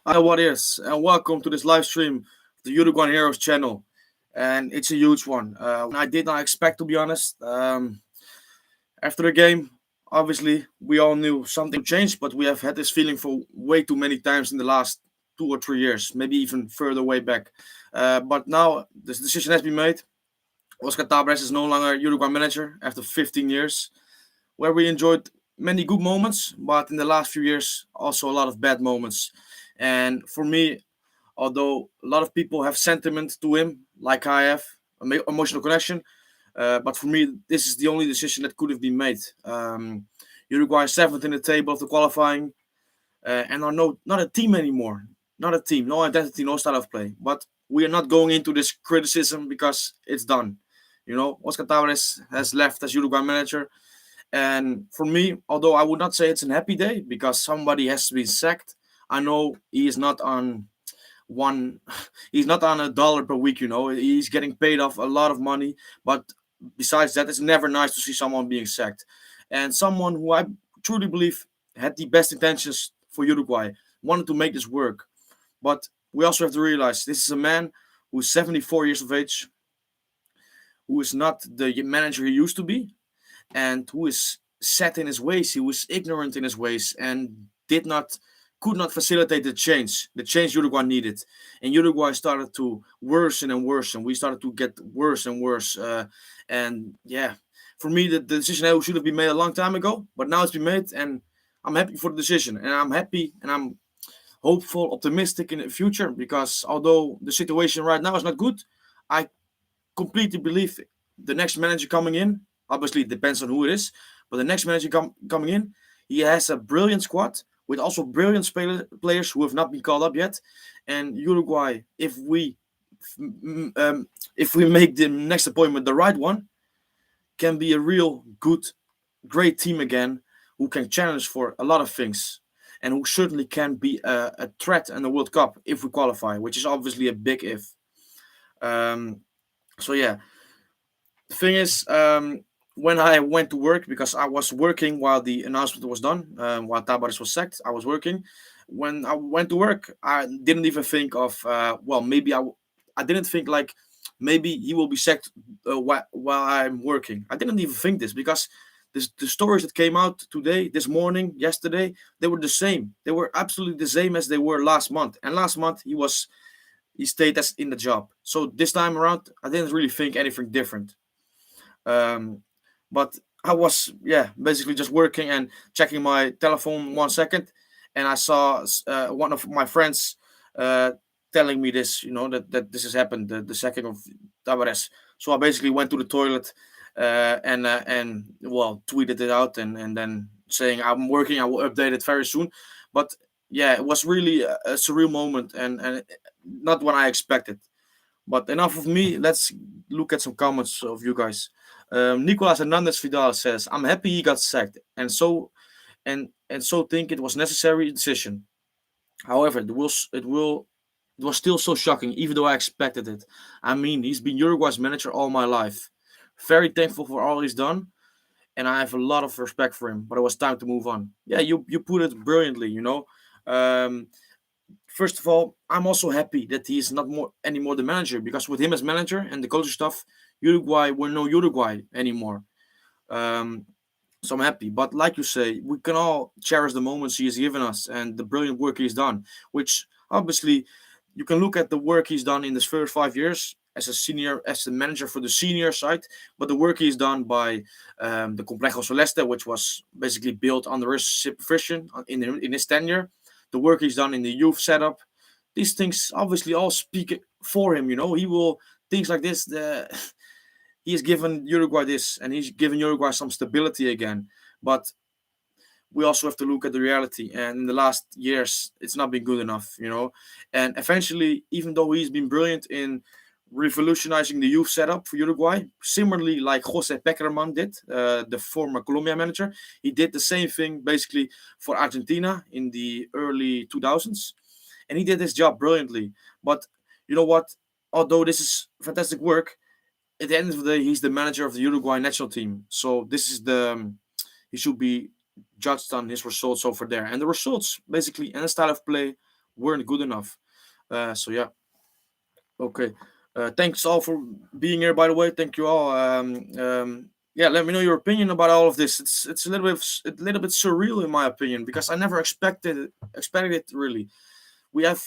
What is? And welcome to this live stream of the Uruguayan Heroes channel. And it's a huge one. I did not expect, to be honest. After the game, obviously, we all knew something changed, but we have had this feeling for way too many times in the last 2 or 3 years, maybe even further way back. But now this decision has been made. Óscar Tabárez is no longer Uruguay manager after 15 years, where we enjoyed many good moments, but in the last few years, also a lot of bad moments. And for me, although a lot of people have sentiment to him, like I have, emotional connection. But for me, this is the only decision that could have been made. Uruguay is seventh in the table of the qualifying, and are not a team anymore. Not a team, no identity, no style of play. But we are not going into this criticism because it's done. Oscar Tavares has left as Uruguay manager, and for me, although I would not say it's a happy day because somebody has been sacked, I know he is not on one he's not on $1 per week. He's getting paid off a lot of money, but besides that, it's never nice to see someone being sacked, and someone who I truly believe had the best intentions for Uruguay, wanted to make this work. But we also have to realize this is a man who's 74 years of age, who is not the manager he used to be, and who is set in his ways. He was ignorant in his ways and did not could not facilitate the change Uruguay needed. And Uruguay started to worsen and worsen. We started to get worse and worse. And yeah, for me, the decision should have been made a long time ago, but now it's been made, and I'm happy for the decision. And I'm happy and I'm hopeful, optimistic in the future because although the situation right now is not good, I completely believe the next manager coming in, obviously it depends on who it is, but the next manager coming in, he has a brilliant squad with also brilliant players who have not been called up yet. And Uruguay, if we make the next appointment the right one, can be a real good, great team again who can challenge for a lot of things. And who certainly can be a threat in the World Cup if we qualify, which is obviously a big if. Um, so yeah, the thing is, when I went to work, because I was working while the announcement was done, while Tabares was sacked, I was working. When I went to work, I didn't even think of, well, maybe I didn't think like maybe he will be sacked while I'm working. I didn't even think this because the stories that came out today, this morning, yesterday, they were the same. They were absolutely the same as they were last month. And last month he stayed as in the job. So this time around, I didn't really think anything different. Um, but I was, yeah, basically just working and checking my telephone 1 second, and I saw one of my friends uh, telling me this, that this has happened, the second of Tabares. So I basically went to the toilet and well tweeted it out and then saying I'm working, I will update it very soon. But yeah, it was really a surreal moment and not what I expected. But enough of me. Let's look at some comments of you guys. Nicolas Hernandez Vidal says, "I'm happy he got sacked, and so think it was necessary decision. However, it was still so shocking, even though I expected it. I mean, he's been Uruguay's manager all my life. Very thankful for all he's done, and I have a lot of respect for him. But it was time to move on. Yeah, you put it brilliantly. Um, First of all, I'm also happy that he is not more anymore the manager because with him as manager and the coaching staff, Uruguay were no Uruguay anymore. Um, so I'm happy. But like you say, we can all cherish the moments he has given us and the brilliant work he's done. Which obviously you can look at the work he's done in his first 5 years as a senior, as the manager for the senior side, but the work he's done by the Complejo Celeste, which was basically built under his supervision in his tenure, the work he's done in the youth setup, these things obviously all speak for him. He will things like this. He has given Uruguay this, and he's given Uruguay some stability again. But we also have to look at the reality. And in the last years, it's not been good enough. And eventually, even though he's been brilliant in revolutionizing the youth setup for Uruguay, similarly like Jose Peckerman did, the former Colombia manager, he did the same thing basically for Argentina in the early 2000s, and he did his job brilliantly. But you know what? Although this is fantastic work, at the end of the day, he's the manager of the Uruguay national team. So this is he should be judged on his results over there. And the results, basically, and the style of play weren't good enough. So yeah, okay. Thanks all for being here. By the way, thank you all. Yeah, let me know your opinion about all of this. It's a little bit surreal in my opinion because I never expected it really. We have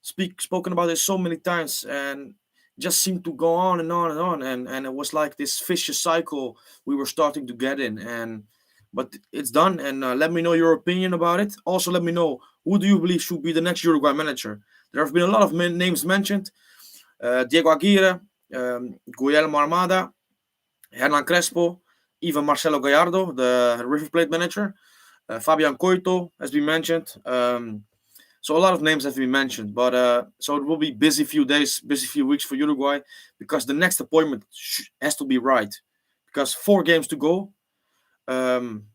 spoken about this so many times and just seemed to go on and on and on, and it was like this vicious cycle we were starting to get in. And but it's done, and let me know your opinion about it. Also, let me know, who do you believe should be the next Uruguay manager? There have been a lot of names mentioned: Diego Aguirre, Guillermo Armada, Hernan Crespo, even Marcelo Gallardo, the River Plate manager. Fabian Coito has been mentioned. So a lot of names have been mentioned, but so it will be busy few days, busy few weeks for Uruguay, because the next appointment has to be right. Because 4 games to go, um,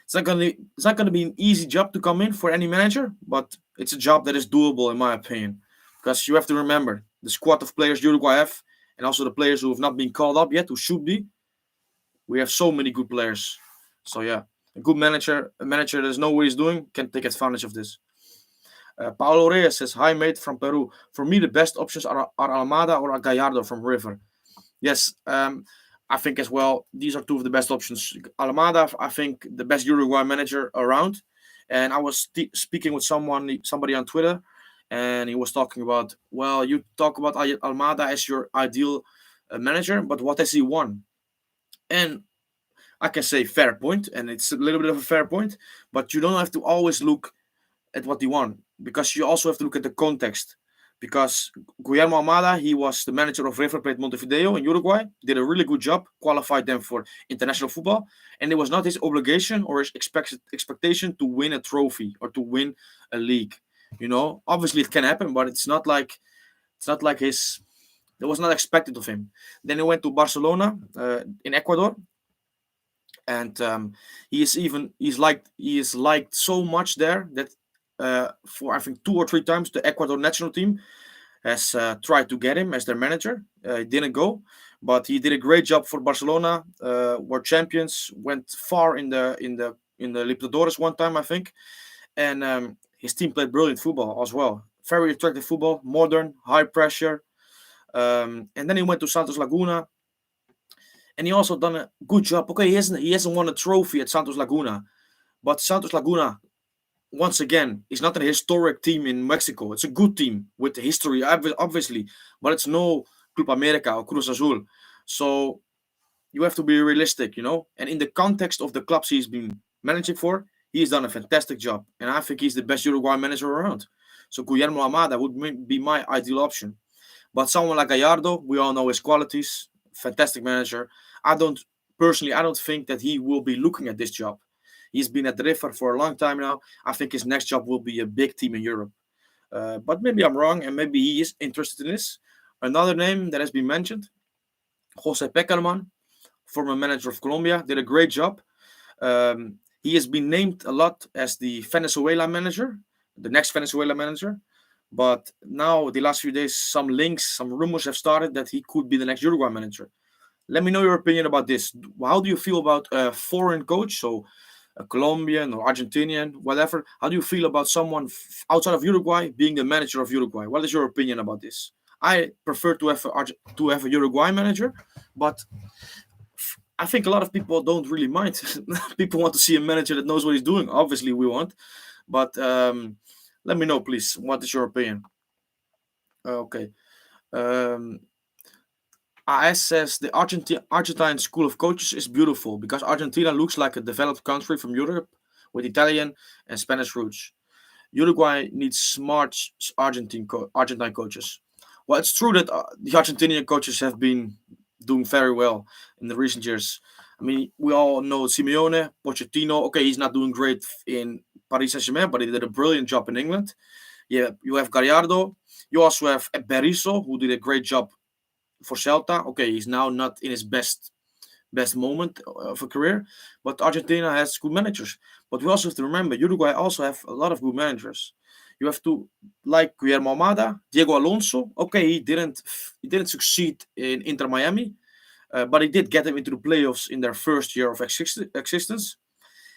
it's not gonna be an easy job to come in for any manager, but it's a job that is doable in my opinion. Because you have to remember the squad of players Uruguay have, and also the players who have not been called up yet, who should be. We have so many good players. So yeah, a manager that knows what he's doing, can take advantage of this. Paulo Reyes says, "Hi, mate from Peru. For me, the best options are Almada or Gallardo from River." Yes, I think as well, these are two of the best options. Almada, I think, the best Uruguay manager around. And I was speaking with somebody on Twitter, and he was talking about, well, you talk about Almada as your ideal manager, but what has he won? And I can say fair point, and it's a little bit of a fair point, but you don't have to always look at what he won, because you also have to look at the context. Because Guillermo Almada, he was the manager of River Plate Montevideo in Uruguay, did a really good job, qualified them for international football, and it was not his obligation or his expectation to win a trophy or to win a league. Obviously it can happen, but it's not like his. It was not expected of him. Then he went to Barcelona in Ecuador, and he is liked so much there that for I think 2 or 3 times the Ecuador national team has tried to get him as their manager. It didn't go, but he did a great job for Barcelona. Were champions, went far in the Libertadores one time, I think, and his team played brilliant football as well. Very attractive football, modern, high pressure. And then he went to Santos Laguna, and he also done a good job. Okay, he hasn't won a trophy at Santos Laguna, but Santos Laguna, once again, is not a historic team in Mexico. It's a good team with history, obviously, but it's no Club America or Cruz Azul. So you have to be realistic. And in the context of the clubs he's been managing for, he's done a fantastic job, and I think he's the best Uruguay manager around. So Guillermo Almada would be my ideal option. But someone like Gallardo, we all know his qualities, fantastic manager. I don't think that he will be looking at this job. He's been at the River for a long time now. I think his next job will be a big team in Europe. But maybe I'm wrong, and maybe he is interested in this. Another name that has been mentioned, Jose Peckerman, former manager of Colombia, did a great job. He has been named a lot as the Venezuela manager, the next Venezuela manager. But now, the last few days, some rumors have started that he could be the next Uruguay manager. Let me know your opinion about this. How do you feel about a foreign coach, so a Colombian or Argentinian, whatever? How do you feel about someone outside of Uruguay being the manager of Uruguay? What is your opinion about this? I prefer to have a Uruguay manager, but I think a lot of people don't really mind. People want to see a manager that knows what he's doing. Obviously, we want, but let me know, please. What is your opinion? Okay. Um, AS says the Argentine school of coaches is beautiful because Argentina looks like a developed country from Europe with Italian and Spanish roots. Uruguay needs smart Argentine coaches. Well, it's true that the Argentinian coaches have been doing very well in the recent years. I mean, we all know Simeone, Pochettino. Okay, he's not doing great in Paris Saint-Germain, but he did a brilliant job in England. Yeah, you have Gallardo. You also have Berizzo, who did a great job for Celta. Okay, he's now not in his best moment of a career, but Argentina has good managers. But we also have to remember, Uruguay also have a lot of good managers. You have to, like Guillermo Almada, Diego Alonso. Okay, he didn't succeed in Inter Miami, but he did get them into the playoffs in their first year of existence.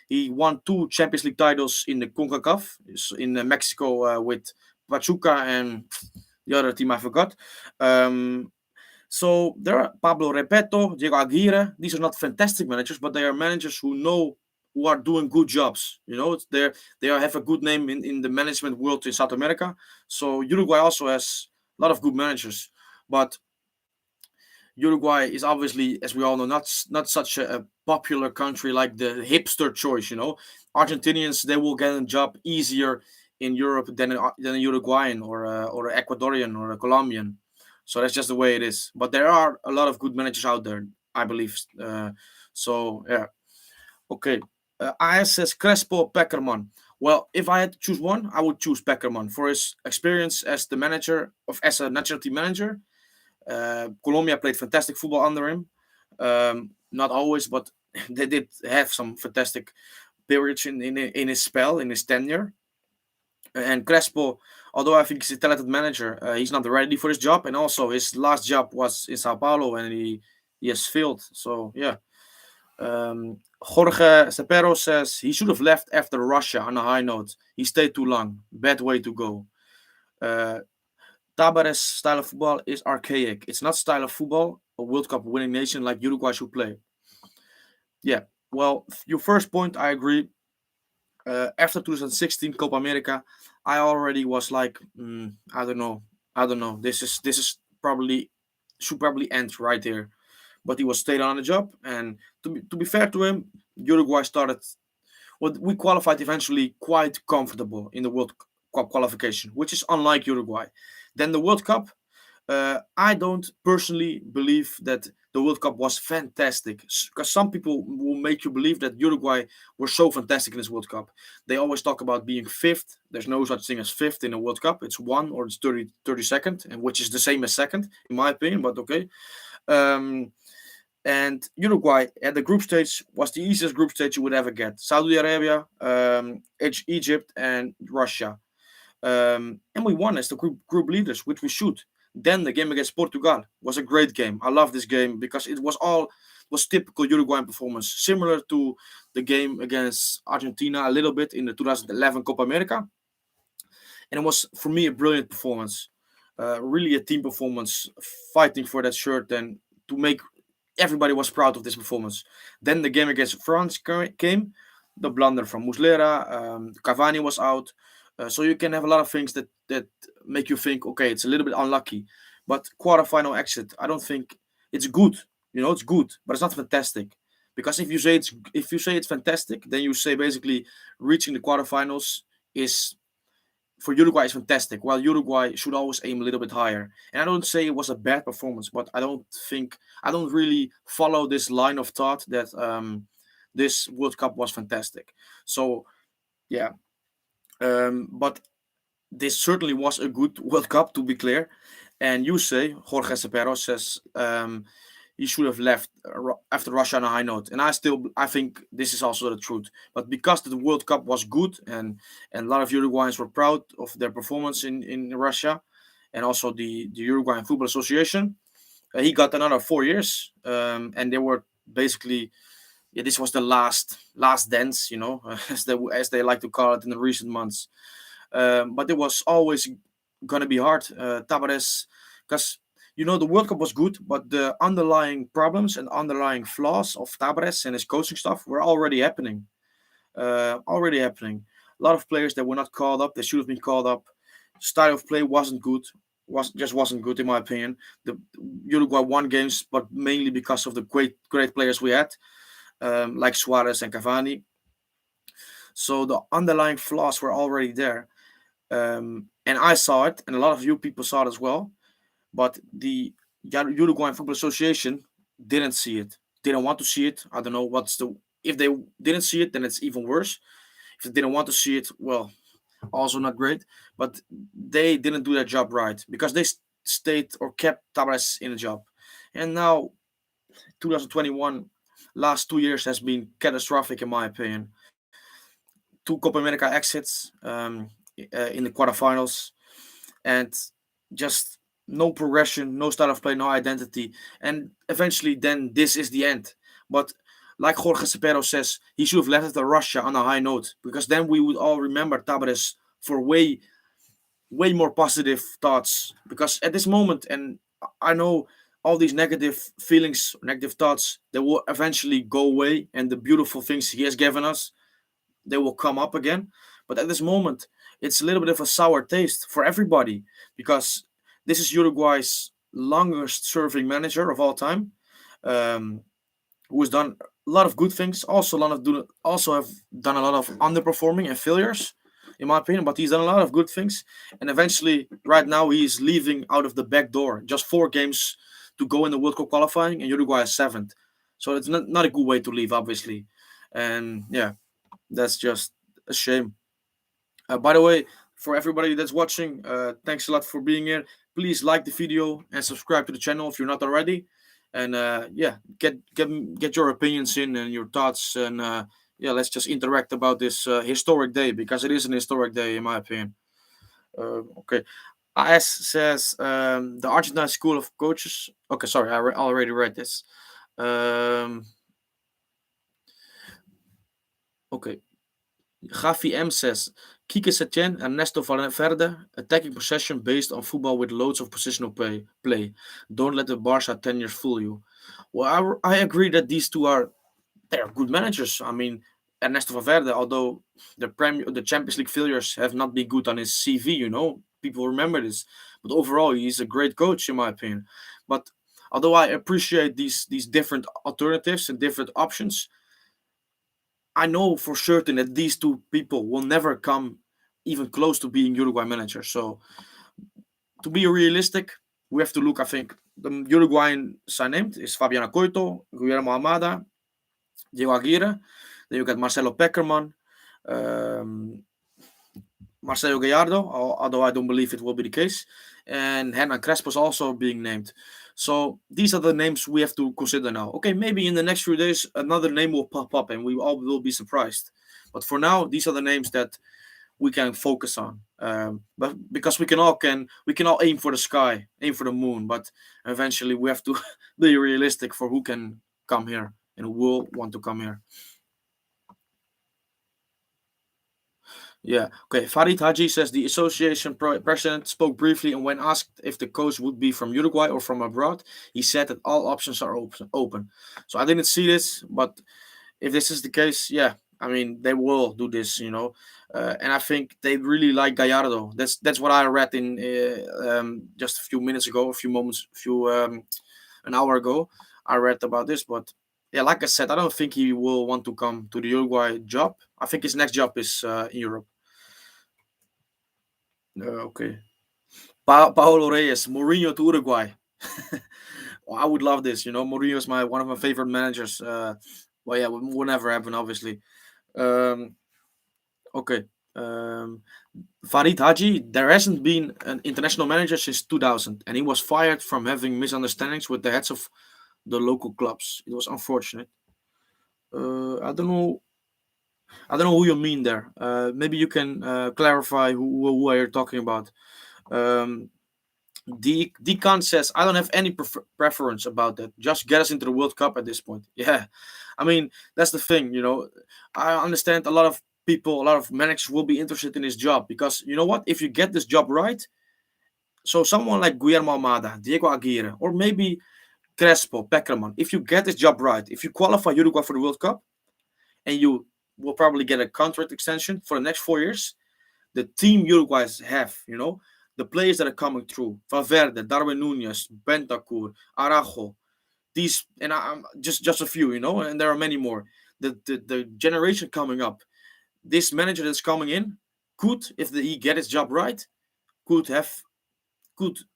He won 2 Champions League titles in the CONCACAF in Mexico with Pachuca and the other team I forgot. So there are Pablo Repeto, Diego Aguirre. These are not fantastic managers, but they are managers who are doing good jobs. Have a good name in the management world in South America. So Uruguay also has a lot of good managers, but Uruguay is obviously, as we all know, not such a popular country like the hipster choice. Argentinians, they will get a job easier in Europe than a Uruguayan or an Ecuadorian or a Colombian. So that's just the way it is. But there are a lot of good managers out there, I believe. So yeah, okay. AS says Crespo Peckerman. Well, if I had to choose one, I would choose Peckerman for his experience as a national team manager. Colombia played fantastic football under him. Not always, but they did have some fantastic periods in his spell, in his tenure. And Crespo, although I think he's a talented manager, he's not ready for his job. And also, his last job was in Sao Paulo, and he has failed. So yeah. Jorge Cepero says he should have left after Russia on a high note. He stayed too long. Bad way to go. Tabárez' style of football is archaic. It's not style of football a World Cup winning nation like Uruguay should play. Yeah, well, your first point, I agree. After 2016 Copa America, I already was like, I don't know. This is probably should probably end right there. But he was stayed on the job, and to be fair to him, Uruguay started. Well, we qualified eventually quite comfortable in the World Cup qualification, which is unlike Uruguay. Then the World Cup, I don't personally believe that the World Cup was fantastic, because some people will make you believe that Uruguay were so fantastic in this World Cup. They always talk about being fifth. There's no such thing as fifth in a World Cup. It's one or it's 32nd, and which is the same as second, in my opinion, but okay. And Uruguay at the group stage was the easiest group stage you would ever get. Saudi Arabia, Egypt, and Russia. And we won as the group leaders, which we should. Then the game against Portugal was a great game. I love this game because it was typical Uruguayan performance, similar to the game against Argentina a little bit in the 2011 Copa America. And it was, for me, a brilliant performance. Really a team performance, fighting for that shirt, and to make everybody was proud of this performance. Then the game against France came, the blunder from Muslera, Cavani was out. So you can have a lot of things that make you think, okay, it's a little bit unlucky. But quarterfinal exit, I don't think it's good. It's good, but it's not fantastic. Because if you say it's fantastic, then you say basically reaching the quarterfinals is, for Uruguay, is fantastic. While Uruguay should always aim a little bit higher. And I don't say it was a bad performance, but I don't really follow this line of thought that this World Cup was fantastic. So yeah. But this certainly was a good World Cup, to be clear. And you say, Jorge Cepero says, he should have left after Russia on a high note. And I think this is also the truth. But because the World Cup was good, and a lot of Uruguayans were proud of their performance in Russia, and also the Uruguayan Football Association, he got another 4 years. And they were basically, yeah, this was the last dance, as they like to call it in the recent months. But it was always gonna be hard. Tabárez, because the World Cup was good, but the underlying problems and underlying flaws of Tabárez and his coaching staff were already happening. A lot of players that were not called up, they should have been called up. Style of play wasn't good. Wasn't good in my opinion. The Uruguay won games, but mainly because of the great players we had. Like Suarez and Cavani. So the underlying flaws were already there. And I saw it, and a lot of you people saw it as well. But the Uruguayan Football Association didn't see it. Didn't want to see it. I don't know if they didn't see it, then it's even worse. If they didn't want to see it, well, also not great. But they didn't do their job right, because they stayed or kept Tabárez in the job. And now 2021, last 2 years has been catastrophic in my opinion. 2 Copa America exits in the quarterfinals, and just no progression, no style of play, no identity, and eventually then this is the end. But like Jorge Cepero says, he should have left it to Russia on a high note, because then we would all remember Tabárez for way more positive thoughts. Because at this moment, and I know all these negative feelings, negative thoughts, they will eventually go away, and the beautiful things he has given us, they will come up again. But at this moment, it's a little bit of a sour taste for everybody, because this is Uruguay's longest serving manager of all time, um, who has done a lot of good things, also a lot of also have done a lot of underperforming and failures, in my opinion. But he's done a lot of good things, and eventually, right now, he's leaving out of the back door. Just 4 games to go in the World Cup qualifying, and Uruguay is seventh. So it's not a good way to leave, obviously. And yeah, that's just a shame. By the way, for everybody that's watching, thanks a lot for being here. Please like the video and subscribe to the channel if you're not already. And yeah, get your opinions in and your thoughts. And yeah, let's just interact about this historic day, because it is an historic day in my opinion. Okay. AS says the Argentine School of Coaches. Okay, sorry, I already read this. Okay. Gavi M says, Kike Setien, Ernesto Valverde, attacking possession based on football with loads of positional play. Don't let the Barca 10 years fool you. Well, I agree that these two they are good managers. I mean, Ernesto Valverde, although the Champions League failures have not been good on his CV, people remember this. But overall, he's a great coach in my opinion. But although I appreciate these different alternatives and different options, I know for certain that these two people will never come even close to being Uruguay manager. So to be realistic, we have to look. I think the Uruguayan I named is Fabiana Coito, Guillermo Almada, Diego Aguirre. Then you got Marcelo Peckerman, um, Marcelo Gallardo, although I don't believe it will be the case, and Hernan Crespo is also being named. So these are the names we have to consider now. Okay, maybe in the next few days another name will pop up and we all will be surprised. But for now, these are the names that we can focus on. But because we can all aim for the sky, aim for the moon, but eventually we have to be realistic for who can come here and who will want to come here. Yeah. Okay. Farid Haji says the association president spoke briefly, and when asked if the coach would be from Uruguay or from abroad, he said that all options are open. So I didn't see this, but if this is the case, yeah, I mean they will do this, and I think they really like Gallardo. That's what I read in just a few minutes ago, an hour ago. I read about this, but yeah, like I said, I don't think he will want to come to the Uruguay job. I think his next job is in Europe. Okay. Paolo Reyes, Mourinho to Uruguay. Well, I would love this. Mourinho is one of my favorite managers. Well, yeah, will never happen, obviously. Um, okay. Um, Farid Haji, there hasn't been an international manager since 2000, and he was fired from having misunderstandings with the heads of the local clubs. It was unfortunate. I don't know. I don't know who you mean there. Maybe you can clarify who are you talking about. Um, Deacon says, I don't have any preference about that. Just get us into the World Cup at this point. Yeah. I mean, that's the thing, I understand a lot of people, a lot of managers will be interested in this job, because you know what? If you get this job right, so someone like Guillermo Almada, Diego Aguirre, or maybe Crespo, Peckerman, if you get this job right, if you qualify Uruguay for the World Cup, and you will probably get a contract extension for the next 4 years, the team Uruguay have, the players that are coming through, Valverde, Darwin Nunez, Bentancur, Araujo, these, and I'm just a few, and there are many more. The generation coming up, this manager that's coming in could, if he get his job right, could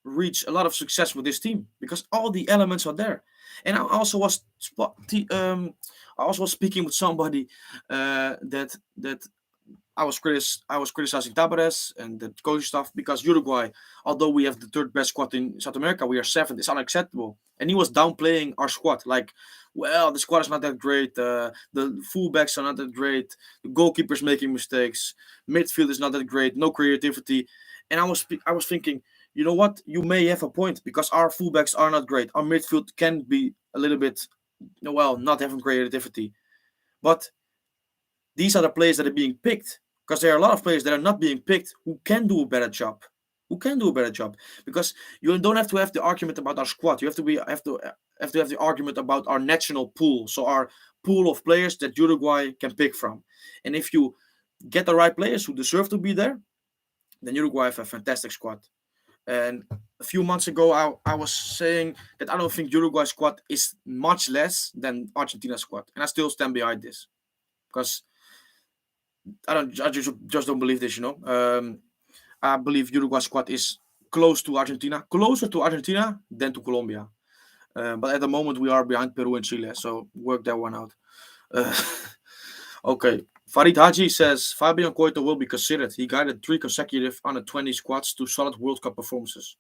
reach a lot of success with this team, because all the elements are there. And I also was speaking with somebody that I was criticizing Tabárez and the coaching staff, because Uruguay, although we have the third best squad in South America, we are seventh. It's unacceptable. And he was downplaying our squad, like, well, the squad is not that great. The fullbacks are not that great. The goalkeeper's making mistakes. Midfield is not that great. No creativity. And I was thinking, you know what? You may have a point, because our fullbacks are not great. Our midfield can be a little bit well, not having creativity. But these are the players that are being picked, because there are a lot of players that are not being picked who can do a better job. Who can do a better job? Because you don't have to have the argument about our squad. You have to have the argument about our national pool. So our pool of players that Uruguay can pick from. And if you get the right players who deserve to be there, then Uruguay have a fantastic squad. And a few months ago, I was saying that I don't think Uruguay squad is much less than Argentina squad, and I still stand behind this because I just don't believe this. I believe Uruguay squad is closer to Argentina than to Colombia. But at the moment, we are behind Peru and Chile, so work that one out. Uh, okay. Farid Haji says Fabian Coito will be considered. He guided 3 consecutive under 20 squads to solid World Cup performances.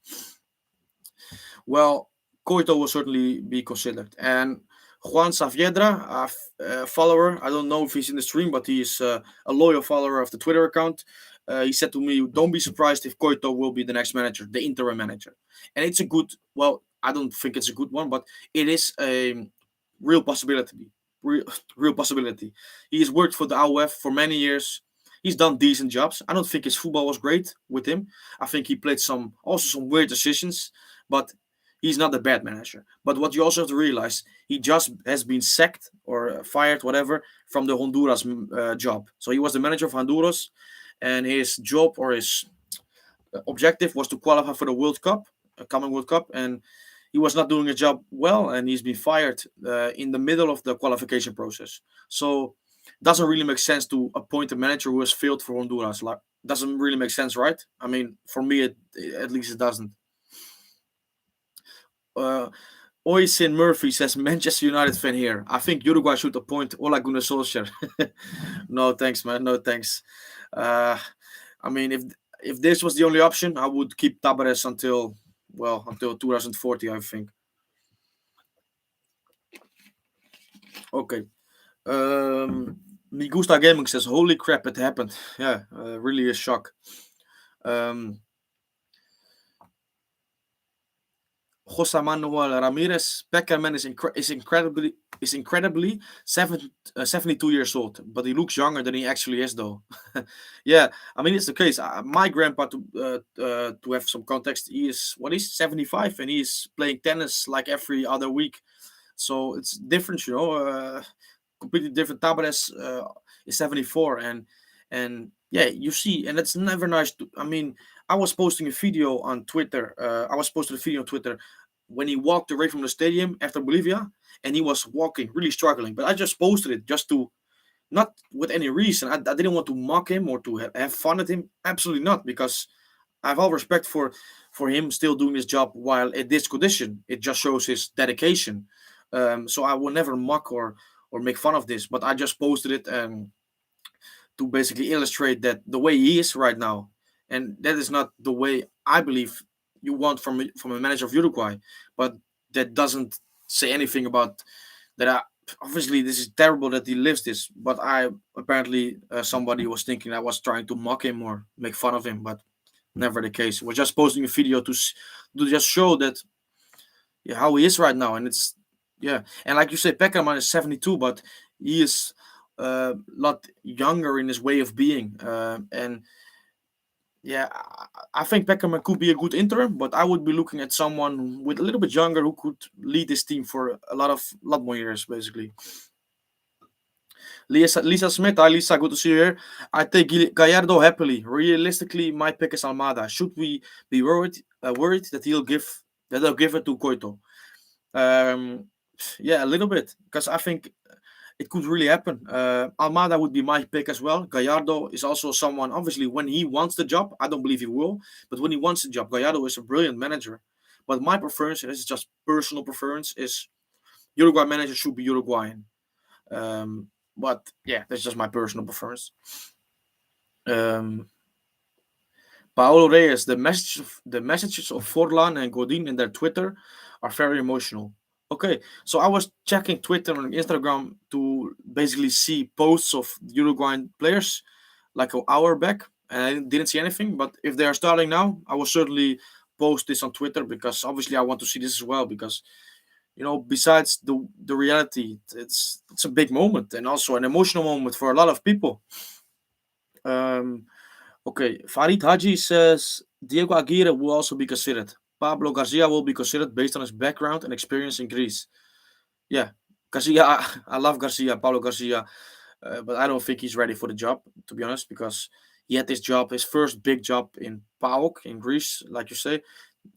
Well, Coito will certainly be considered. And Juan Saavedra, a follower, I don't know if he's in the stream, but he's a loyal follower of the Twitter account. He said to me, "Don't be surprised if Coito will be the next manager, the interim manager." And it's a good, well, I don't think it's a good one, but it is a real possibility. Real, real possibility. He's worked for the AUF for many years. He's done decent jobs. I don't think his football was great with him. I think he played some weird decisions, but he's not a bad manager. But what you also have to realize, he just has been sacked or fired, whatever, from the Honduras job. So he was the manager of Honduras, and his job or his objective was to qualify for the World Cup, a coming World Cup, and he was not doing a job well, and he's been fired in the middle of the qualification process. So doesn't really make sense to appoint a manager who has failed for Honduras. Like, doesn't really make sense, right? I mean, for me, at least it doesn't. Uh, Oisin Murphy says Manchester United fan here. I think Uruguay should appoint Ole Gunnar Solskjaer. No thanks, man. No thanks. Uh, I mean, if this was the only option, I would keep Tabarez until 2040, I think. Okay. Migusta Gaming says, "Holy crap, it happened." Yeah, really a shock. Um, Jose Manuel Ramirez, Peckerman is incredibly 72 years old, but he looks younger than he actually is, though. Yeah, I mean it's the case. My grandpa, to have some context, he is what is 75, and he's playing tennis like every other week. So it's different, completely different. Tabares is 74, and yeah, you see, and it's never nice. I mean, I was posting a video on Twitter. I was posting a video on Twitter when he walked away from the stadium after Bolivia, and he was walking, really struggling. But I just posted it just to, not with any reason. I didn't want to mock him or to have fun at him. Absolutely not, because I have all respect for him still doing his job while at this condition. It just shows his dedication. So I will never mock or make fun of this. But I just posted it to basically illustrate that the way he is right now, and that is not the way I believe you want from a manager of Uruguay. But that doesn't say anything about that. Obviously, this is terrible that he lives this. But I apparently somebody was thinking I was trying to mock him or make fun of him, but never the case. We're just posting a video to just show that, yeah, how he is right now, and it's, yeah. And like you say, Peckerman is 72, but he is a lot younger in his way of being, and yeah, I think Peckerman could be a good interim, but I would be looking at someone with a little bit younger who could lead this team for a lot more years, basically. Lisa Smith, hi Lisa, good to see you here. I take Gallardo happily. Realistically, my pick is Almada. Should we be worried that they'll give it to Coito? Um, yeah, a little bit, because I think it could really happen. Almada would be my pick as well. Gallardo is also someone, obviously, when he wants the job, I don't believe he will, but when he wants the job, Gallardo is a brilliant manager. But my preference, and this is just personal preference, is Uruguay manager should be Uruguayan. But yeah, that's just my personal preference. Um, Paolo Reyes, the messages of Forlan and Godin in their Twitter are very emotional. Okay, so I was checking Twitter and Instagram to basically see posts of Uruguayan players like an hour back, and I didn't see anything. But if they are starting now, I will certainly post this on Twitter, because obviously I want to see this as well, because besides the reality, it's a big moment and also an emotional moment for a lot of people. Um, okay, Farid Haji says Diego Aguirre will also be considered. Pablo Garcia will be considered based on his background and experience in Greece. Yeah, Garcia, I love Garcia, Pablo Garcia, but I don't think he's ready for the job, to be honest, because he had his first big job in PAOK in Greece, like you say,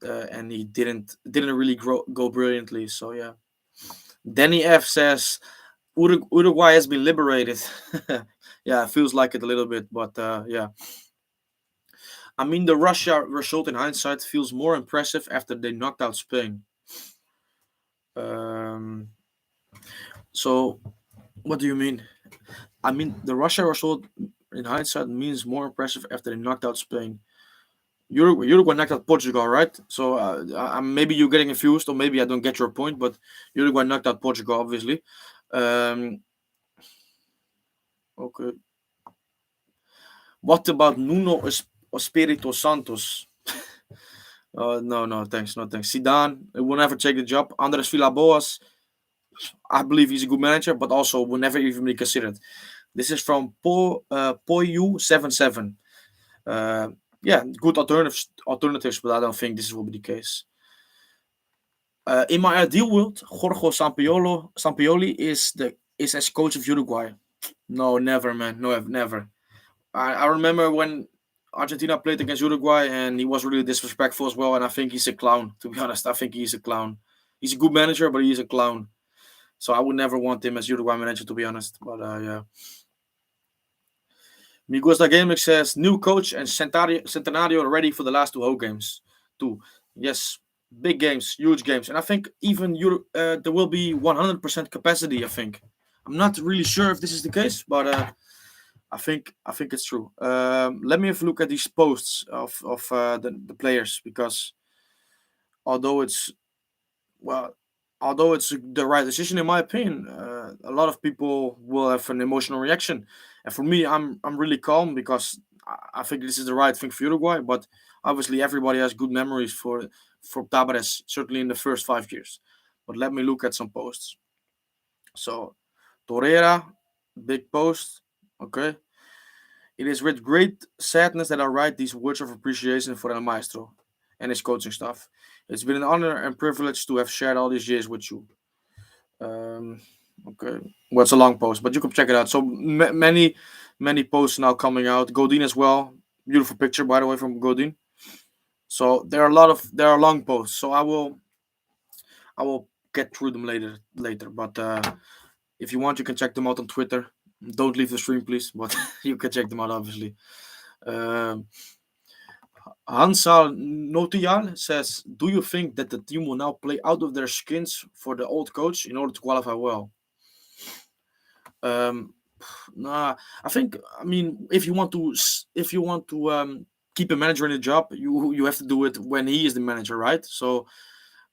and he didn't really go brilliantly. So yeah, Danny F says Uruguay has been liberated. Yeah, it feels like it a little bit, but yeah. I mean, the Russia result in hindsight feels more impressive after they knocked out Spain. Um, so, what do you mean? I mean, the Russia result in hindsight means more impressive after they knocked out Spain. Uruguay knocked out Portugal, right? So maybe you're getting confused, or maybe I don't get your point. But Uruguay knocked out Portugal, obviously. Um, okay. What about Nuno Espirito Santos? No, no, thanks, no thanks. Zidane will never take the job. Andres Villas-Boas, I believe he's a good manager, but also will never even be considered. This is from Poyu77. Uh, yeah, good alternatives, but I don't think this will be the case. In my ideal world, Jorge Sampioli is as coach of Uruguay. No, never, man. No, never. I remember when Argentina played against Uruguay, and he was really disrespectful as well. And I think he's a clown. To be honest, I think he's a clown. He's a good manager, but he's a clown. So I would never want him as Uruguay manager, to be honest. But yeah. Miguel Gaming says new coach and Centenario ready for the last two home games. Two, yes, big games, huge games, and I think even there will be 100% capacity. I think. I'm not really sure if this is the case, but I think it's true. Let me have a look at these posts of the players, because although it's well, although it's the right decision in my opinion, a lot of people will have an emotional reaction, and for me, I'm really calm because I think this is the right thing for Uruguay. But obviously, everybody has good memories for Tabarez, certainly in the first 5 years. But let me look at some posts. So Torreira, big post. Okay. It is with great sadness that I write these words of appreciation for El Maestro and his coaching staff. It's been an honor and privilege to have shared all these years with you. Um, okay, well, it's a long post, but you can check it out. So many posts now coming out. Godin as well. Beautiful picture, by the way, from Godin. So there are long posts. So I will get through them later. But if you want, you can check them out on Twitter. Don't leave the stream, please. But you can check them out, obviously. Um, Hansal Notial says, "Do you think that the team will now play out of their skins for the old coach in order to qualify well?" Um, nah, I think. I mean, if you want to keep a manager in the job, you have to do it when he is the manager, right? So,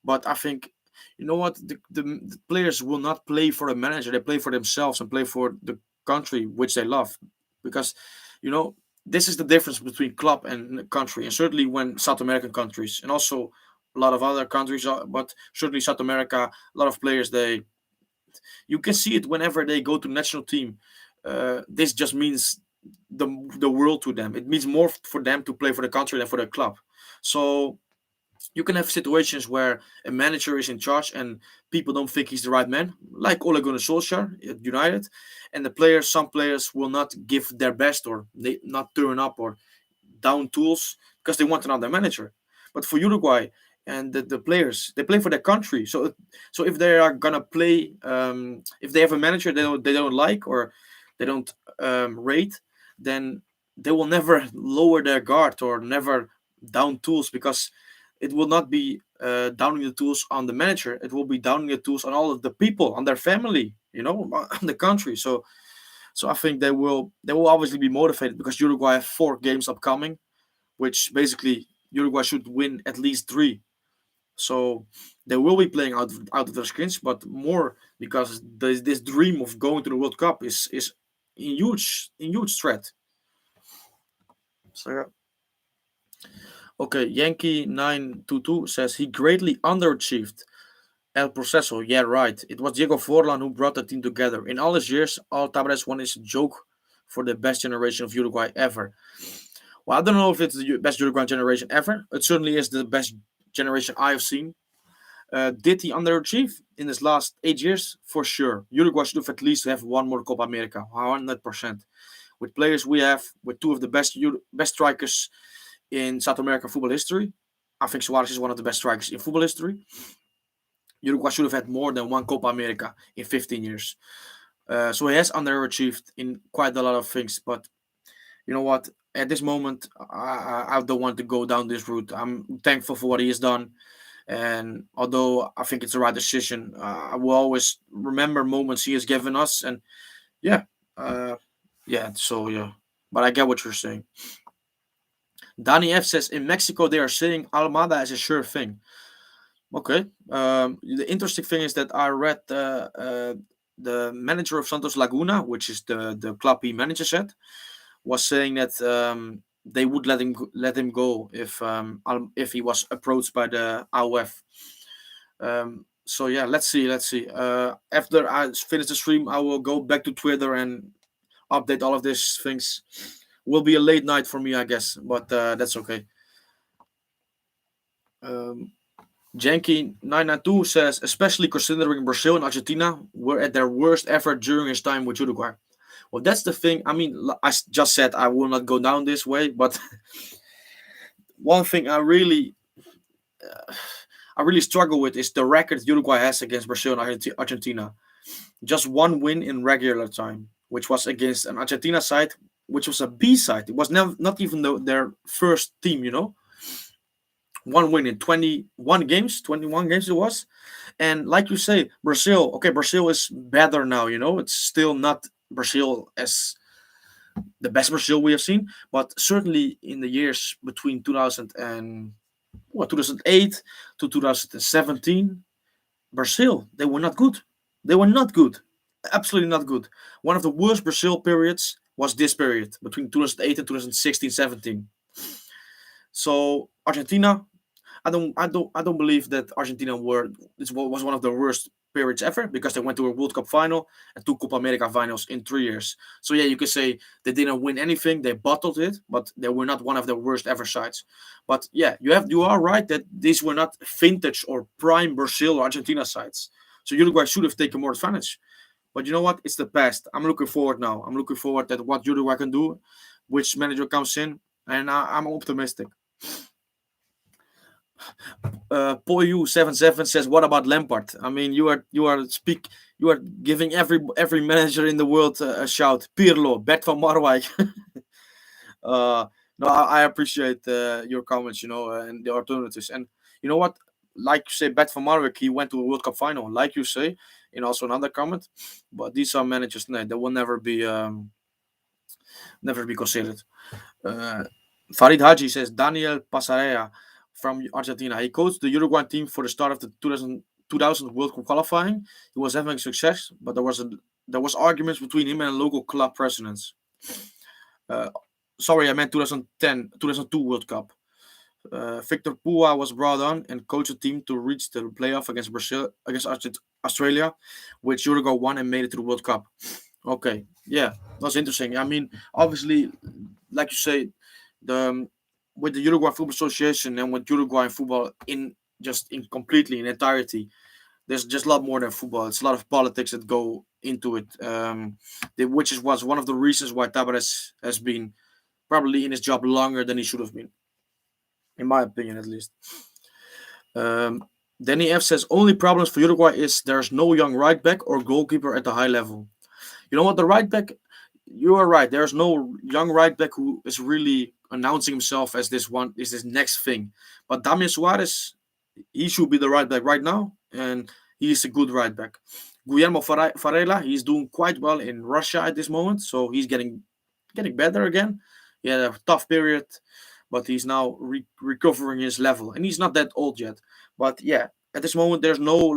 but I think you know what the players will not play for a manager; they play for themselves and play for the country which they love, because you know this is the difference between club and country, and certainly when South American countries and also a lot of other countries, but certainly South America, a lot of players they you can see it whenever they go to national team. This just means the the world to them. It means more for them to play for the country than for the club. So you can have situations where a manager is in charge and people don't think he's the right man, like Ole Gunnar Solskjaer at United, and some players will not give their best or they not turn up or down tools because they want another manager. But for Uruguay and the players, they play for their country. So if they are gonna play, if they have a manager they don't like or they don't rate, then they will never lower their guard or never down tools, because it will not be downing the tools on the manager. It will be downing the tools on all of the people, on their family, on the country. So I think they will obviously be motivated because Uruguay have 4 games upcoming, which basically Uruguay should win at least 3. So they will be playing out of their skins, but more because this dream of going to the World Cup is in huge threat. So yeah. Okay, Yankee 922 says he greatly underachieved. El Proceso, yeah, right. It was Diego Forlan who brought the team together. In all his years, all Tabárez won is a joke for the best generation of Uruguay ever. Well, I don't know if it's the best Uruguayan generation ever. It certainly is the best generation I have seen. Did he underachieve in his last 8 years? For sure. Uruguay should have at least have one more Copa America, 100%. With players we have, with two of the best strikers in South American football history. I think Suarez is one of the best strikers in football history. Uruguay should have had more than one Copa America in 15 years. So he has underachieved in quite a lot of things. But you know what? At this moment, I don't want to go down this route. I'm thankful for what he has done. And although I think it's the right decision, I will always remember moments he has given us. And yeah, uh, yeah, so yeah. But I get what you're saying. Danny F says in Mexico they are saying Almada is a sure thing. Okay. The interesting thing is that I read the manager of Santos Laguna, which is the club he manages at, was saying that they would let him go if he was approached by the AUF. So yeah, let's see. After I finish the stream, I will go back to Twitter and update all of these things. Will be a late night for me, I guess, but that's okay. Um, Janky 992 says, especially considering Brazil and Argentina were at their worst effort during his time with Uruguay. Well, that's the thing. I mean, just said I will not go down this way, but one thing I really struggle with is the record Uruguay has against Brazil and Argentina. Just one win in regular time, which was against an Argentina side, which was a B side. It was never, not even their first team, you know. One win in 21 games it was. And like you say, Brazil, okay, Brazil is better now, you know. It's still not Brazil as the best Brazil we have seen, but certainly in the years between 2008 to 2017, Brazil, they were not good. They were not good. Absolutely not good. One of the worst Brazil periods was this period between 2008 and 2016-17. So Argentina, I don't believe that Argentina was one of the worst periods ever because they went to a World Cup final and two Copa America finals in 3 years. So yeah, you could say they didn't win anything, they bottled it, but they were not one of the worst ever sides. But yeah, you are right that these were not vintage or prime Brazil or Argentina sides. So Uruguay should have taken more advantage. But you know what? It's the past. I'm looking forward now. I'm looking forward at what Uruguay can do, which manager comes in, and I'm optimistic. Poyu77 says, "What about Lampard? I mean, you are giving every manager in the world a shout. Pirlo, Bert van Marwijk." No, I appreciate your comments, you know, and the alternatives. And you know what? Like you say, Bert van Marwijk, he went to a World Cup final, like you say, and also another comment. But these are managers, no, they will never be considered. Uh, Farid Haji says Daniel Pasarea from Argentina. He coached the Uruguayan team for the start of the 2000 World Cup qualifying. He was having success, but there was arguments between him and local club presidents. Uh, sorry, I meant 2010, 2002 World Cup. Victor Pua was brought on and coached the team to reach the playoff against Australia, which Uruguay won and made it to the World Cup. Okay, yeah, that's interesting. I mean, obviously, like you say, the with the Uruguay Football Association and with Uruguayan football in completely in entirety, there's just a lot more than football. It's a lot of politics that go into it, which was one of the reasons why Tabares has been probably in his job longer than he should have been, in my opinion at least. Um, Danny F says only problems for Uruguay is there's no young right back or goalkeeper at the high level. You know what, the right back, you are right. There's no young right back who is really announcing himself as this next thing. But Damian Suarez, he should be the right back right now, and he's a good right back. Guillermo Farela, he's doing quite well in Russia at this moment, so he's getting better again. He had a tough period, but he's now recovering his level, and he's not that old yet. But yeah, at this moment, there's no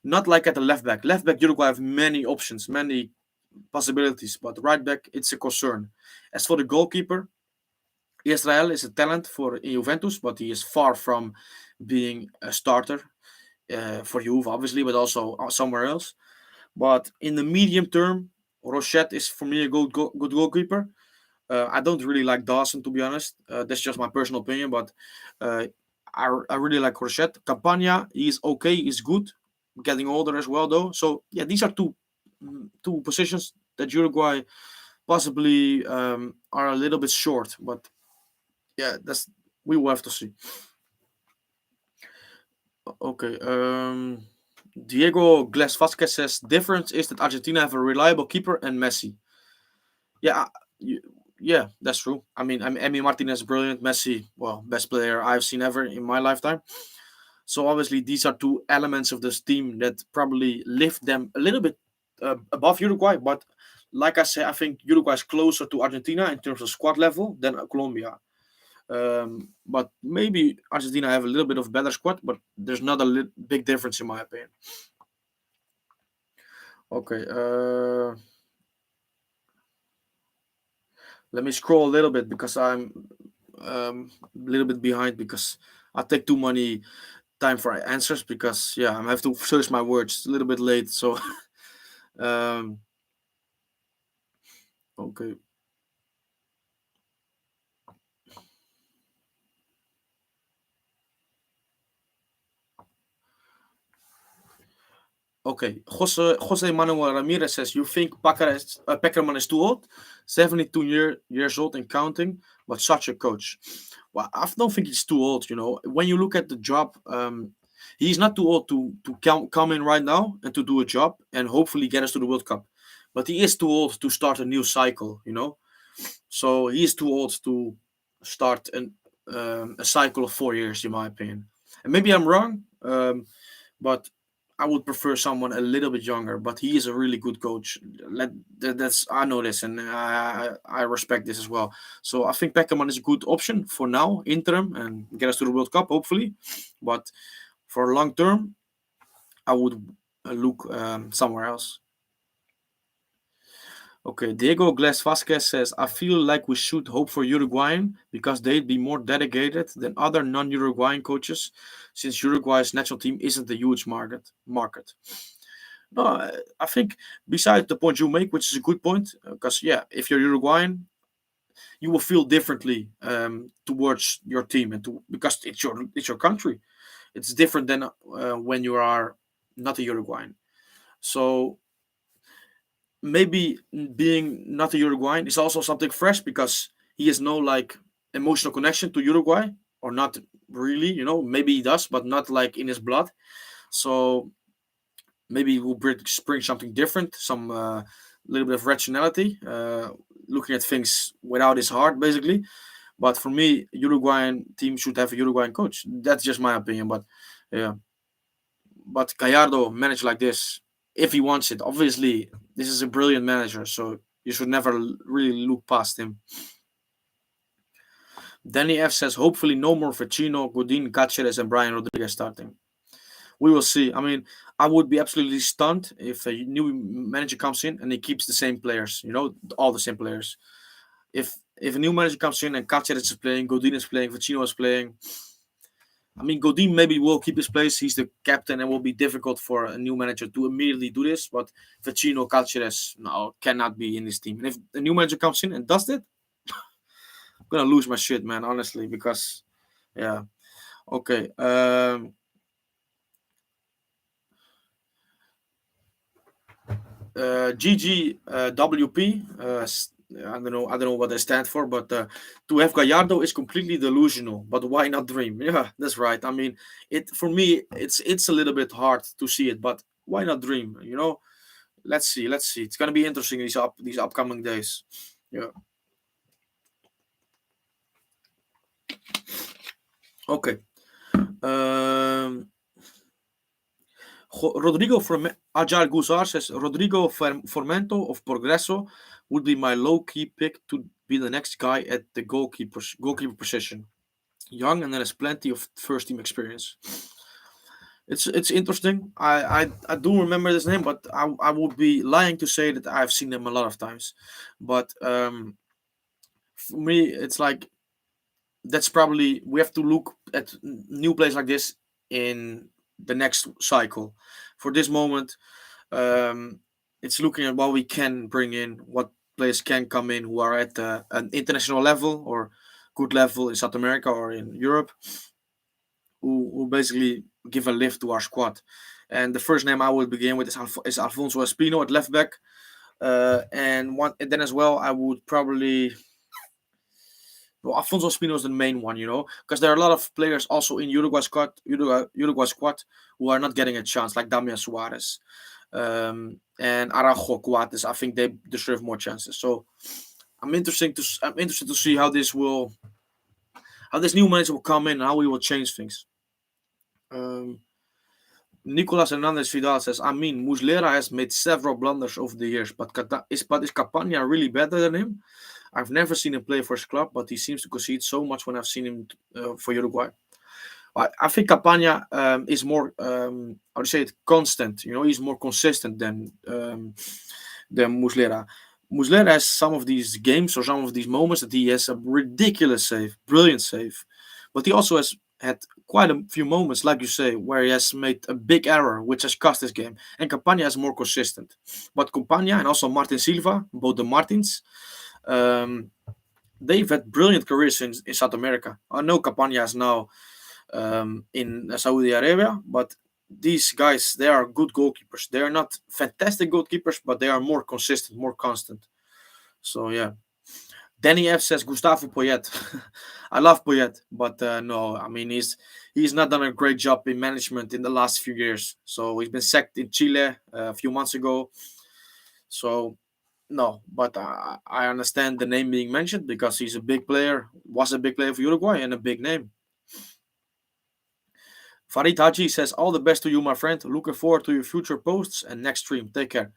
not like at the left back. Left back, Uruguay have many options, many possibilities, but right back, it's a concern. As for the goalkeeper, Israel is a talent for Juventus, but he is far from being a starter. for youth, obviously, but also somewhere else. But in the medium term, Rochette is for me a good goalkeeper. I don't really like Dawson, to be honest. That's just my personal opinion, but uh, I really like Rochette. Campagna, he's okay, he's good. Getting older as well, though. So yeah, these are two positions that Uruguay possibly are a little bit short. But yeah, that's we will have to see. Okay. Diego Glass Vasquez says difference is that Argentina have a reliable keeper and Messi. Yeah, y- yeah, that's true. Emi Martinez brilliant. Messi, well, best player I've seen ever in my lifetime. So obviously these are two elements of this team that probably lift them a little bit above Uruguay. But like I said, I think Uruguay is closer to Argentina in terms of squad level than Colombia. But maybe Argentina have a little bit of better squad, but there's not a big difference in my opinion. Okay, let me scroll a little bit because I'm a little bit behind because I take too many time for answers because yeah, I have to search my words. It's a little bit late, so um, okay. Okay, Jose Manuel Ramirez says you think Peckerman is too old, 72 years old and counting, but such a coach. Well, I don't think he's too old. When you look at the job, he's not too old to come in right now and to do a job and hopefully get us to the World Cup. But he is too old to start a new cycle. So he is too old to start a cycle of 4 years, in my opinion. And maybe I'm wrong. But I would prefer someone a little bit younger. But he is a really good coach. That's I know this, and I respect this as well. So I think Peckerman is a good option for now, interim, and get us to the World Cup hopefully. But for long term, I would look somewhere else. Okay, Diego Glass Vasquez says, I feel like we should hope for Uruguayan because they'd be more dedicated than other non-Uruguayan coaches, since Uruguay's national team isn't a huge market. No, I think besides the point you make, which is a good point, because yeah, if you're Uruguayan, you will feel differently towards your team because it's your country. It's different than when you are not a Uruguayan. So maybe being not a Uruguayan is also something fresh because he has no like emotional connection to Uruguay or not really. Maybe he does, but not like in his blood. So maybe he will bring something different, some little bit of rationality, looking at things without his heart, basically. But for me, Uruguayan team should have a Uruguayan coach. That's just my opinion. But yeah, but Gallardo managed like this if he wants it. Obviously, this is a brilliant manager, so you should never really look past him. Danny F says, hopefully no more Vecino, Godin, Cáceres, and Brian Rodriguez starting. We will see. I would be absolutely stunned if a new manager comes in and he keeps the same players, all the same players. If a new manager comes in and Cáceres is playing, Godin is playing, Vecino is playing, Godin maybe will keep his place. He's the captain, and will be difficult for a new manager to immediately do this. But Vecino, Calceres, no, cannot be in this team. And if a new manager comes in and does that, I'm gonna lose my shit, man. Honestly, because yeah, okay. GGWP. I don't know what they stand for, but to have Gallardo is completely delusional. But why not dream? Yeah, that's right. It for me, it's a little bit hard to see it, but why not dream? Let's see, let's see. It's gonna be interesting these upcoming days. Yeah. Okay. Um, Rodrigo from Agile Gusar says Rodrigo Formento of Progreso would be my low key pick to be the next guy at the goalkeeper position. Young and then has plenty of first team experience. It's interesting. I do remember his name, but I would be lying to say that I've seen him a lot of times. But for me, it's like that's probably we have to look at new players like this in the next cycle. For this moment, um, it's looking at what we can bring in, what players can come in who are at an international level or good level in South America or in Europe, who basically give a lift to our squad. And the first name I would begin with is Alfonso Espino at left back. And then as well, I would probably. Well, Alfonso Espino is the main one, because there are a lot of players also in Uruguay squad who are not getting a chance, like Damian Suarez and Araujo Coates. I think they deserve more chances. So I'm interested to see how this new manager will come in and how he will change things. Um, Nicolas Hernandez Vidal says, I mean, Muslera has made several blunders over the years, but is Campagna really better than him? I've never seen him play for his club, but he seems to concede so much when I've seen him for Uruguay. I think Campagna is more, how to say it, constant. He's more consistent than Muslera. Muslera has some of these games or some of these moments that he has a ridiculous save, brilliant save. But he also has had quite a few moments, like you say, where he has made a big error, which has cost his game. And Campagna is more consistent. But Campagna and also Martin Silva, both the Martins, they've had brilliant careers in South America. I know Campagna is now in Saudi Arabia, but these guys, they are good goalkeepers. They are not fantastic goalkeepers, but they are more consistent, more constant. So yeah. Danny F says Gustavo Poyet. I love Poyet, but no, I mean he's not done a great job in management in the last few years. So he's been sacked in Chile a few months ago. So no, but I understand the name being mentioned because he's a big player, was a big player for Uruguay and a big name. Farid Haji says, all the best to you, my friend. Looking forward to your future posts and next stream. Take care.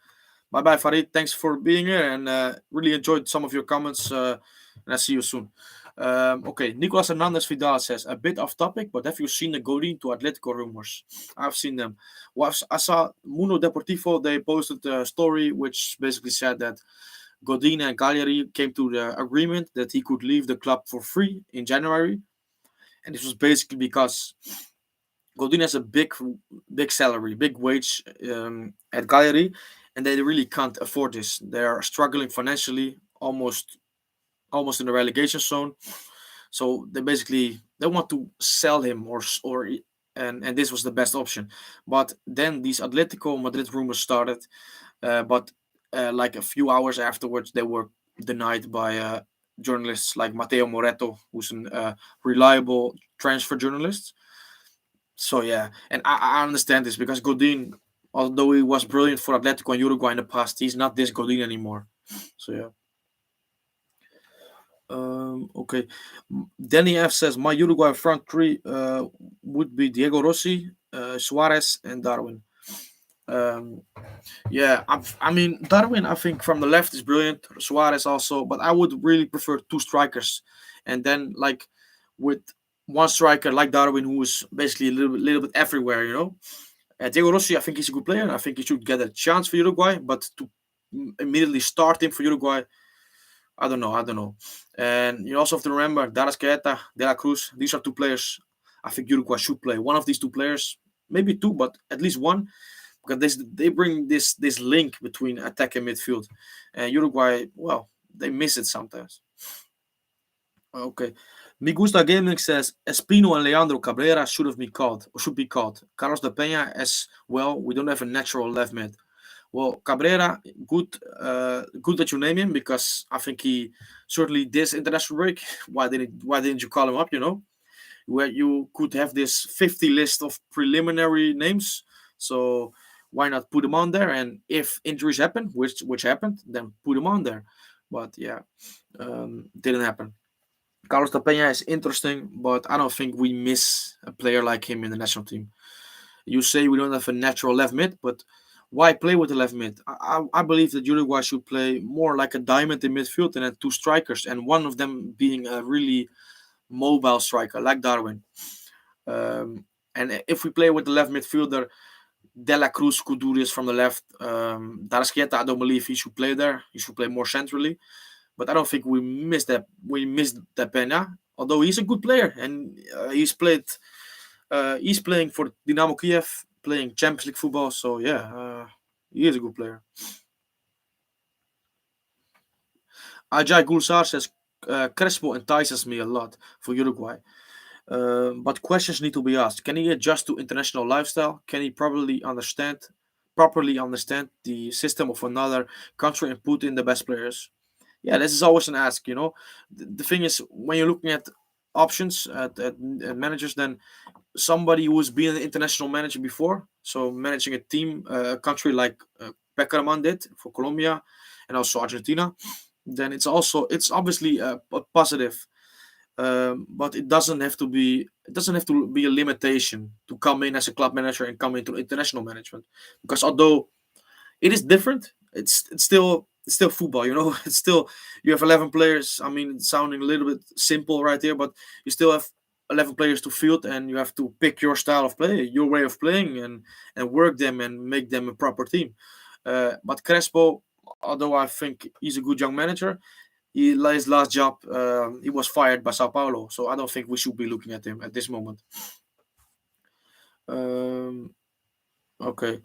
Bye bye, Farid. Thanks for being here and really enjoyed some of your comments. And I'll see you soon. Okay, Nicolas Hernandez Vidal says, a bit off topic, but have you seen the Godin to Atletico rumors? I've seen them. Well, I saw Mundo Deportivo, they posted a story which basically said that Godin and Cagliari came to the agreement that he could leave the club for free in January. And this was basically because Godin has a big salary, big wage at Cagliari, and they really can't afford this. They are struggling financially, almost in the relegation zone. So they want to sell him and this was the best option. But then these Atletico Madrid rumors started, but like a few hours afterwards, they were denied by journalists like Matteo Moretto, who's a reliable transfer journalist. So yeah, and I understand this because Godin, although he was brilliant for Atletico and Uruguay in the past, he's not this Godin anymore. So yeah. Okay. Danny F says my Uruguay front three would be Diego Rossi, Suarez, and Darwin. Yeah, I mean Darwin. I think from the left is brilliant. Suarez also, but I would really prefer two strikers, and then like with one striker like Darwin, who is basically a little bit everywhere. Diego Rossi, I think he's a good player. I think he should get a chance for Uruguay, but to immediately start him for Uruguay, I don't know. And you also have to remember Darascaeta, De La Cruz. These are two players I think Uruguay should play. One of these two players, maybe two, but at least one, because they bring this link between attack and midfield. And Uruguay, well, they miss it sometimes. Okay. Migusta Gaming says Espino and Leandro Cabrera should be called. Carlos de Peña as well. We don't have a natural left mid. Well, Cabrera, good that you name him because I think he certainly this international break. Why didn't you call him up? Where you could have this 50 list of preliminary names. So why not put him on there? And if injuries happen, which happened, then put him on there. But yeah, didn't happen. Carlos de Peña is interesting, but I don't think we miss a player like him in the national team. You say we don't have a natural left mid, but why play with the left mid? I believe that Uruguay should play more like a diamond in midfield and then two strikers, and one of them being a really mobile striker like Darwin. And if we play with the left midfielder, De La Cruz could do this from the left. Darasqueta, I don't believe he should play there. He should play more centrally. But I don't think we missed that. We missed that Pena, although he's a good player and he's played He's playing for Dynamo Kiev, playing Champions League football. So yeah, he is a good player. Ajay Gulsar says Crespo entices me a lot for Uruguay. But questions need to be asked. Can he adjust to international lifestyle? Can he properly understand the system of another country and put in the best players? Yeah, this is always an ask. The thing is, when you're looking at options at managers, then somebody who's been an international manager before, so managing a team, a country like Peckerman did for Colombia and also Argentina, then it's obviously a positive, but it doesn't have to be a limitation to come in as a club manager and come into international management, because although it is different, it's still football. It's still, you have 11 players. I mean, it's sounding a little bit simple right here, but you still have 11 players to field, and you have to pick your style of play, your way of playing, and work them and make them a proper team. But Crespo, although I think he's a good young manager, his last job, he was fired by Sao Paulo, so I don't think we should be looking at him at this moment. Um, okay.